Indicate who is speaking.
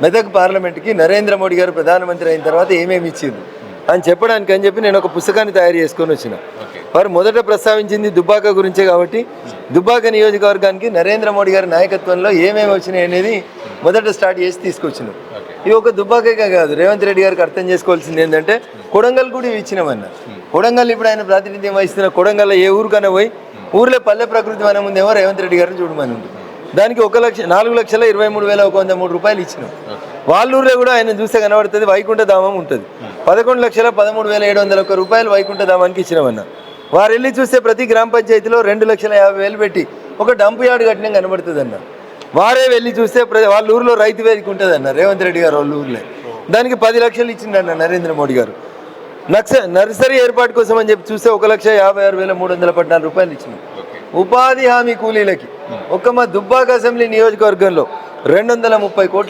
Speaker 1: మెదక్ పార్లమెంట్కి నరేంద్ర మోడీ గారు ప్రధానమంత్రి అయిన తర్వాత ఏమేమి ఇచ్చింది అని చెప్పడానికి అని చెప్పి నేను ఒక పుస్తకాన్ని తయారు చేసుకొని వచ్చిన. వారు మొదట ప్రస్తావించింది దుబ్బాక గురించే కాబట్టి దుబ్బాక నియోజకవర్గానికి నరేంద్ర మోడీ గారి నాయకత్వంలో ఏమేమి వచ్చినాయి అనేది మొదట స్టార్ట్ చేసి తీసుకొచ్చినాం. ఇవి ఒక దుబ్బాకే కాదు, రేవంత్ రెడ్డి గారికి అర్థం చేసుకోవాల్సింది ఏంటంటే కొడంగల్ కూడా ఇవి ఇచ్చినామన్న. కొడంగల్ ఇప్పుడు ఆయన ప్రాతినిధ్యం వహిస్తున్న కొడంగల్లో ఏ ఊరికన్నా పోయి ఊర్లో పల్లె ప్రకృతి వనం ఉందేమో రేవంత్ రెడ్డి గారిని చూడమని ఉంది. దానికి 4,23,103 రూపాయలు ఇచ్చినాం. వాళ్ళూరులో కూడా ఆయన చూస్తే కనబడుతుంది వైకుంఠ ధామం ఉంటుంది. 11,13,701 రూపాయలు వైకుంఠ ధామానికి ఇచ్చినామన్న. వారు వెళ్ళి చూస్తే ప్రతి గ్రామ పంచాయతీలో 2,50,000 పెట్టి ఒక డంప్ యార్డ్ కట్టిన కనబడుతుంది అన్న. వారే వెళ్ళి చూస్తే వాళ్ళ ఊరిలో రైతు వేదిక ఉంటుంది అన్న, రేవంత్ రెడ్డి గారు వాళ్ళ ఊర్లో. దానికి 10 లక్షలు ఇచ్చిండన్న నరేంద్ర మోడీ గారు. నర్సరీ ఏర్పాటు కోసం అని చెప్పి చూస్తే 1,56,314 రూపాయలు ఇచ్చినాం. ఉపాధి హామీ కూలీలకి ఒక్క మా దుబ్బాక అసెంబ్లీ నియోజకవర్గంలో 230 కోట్ల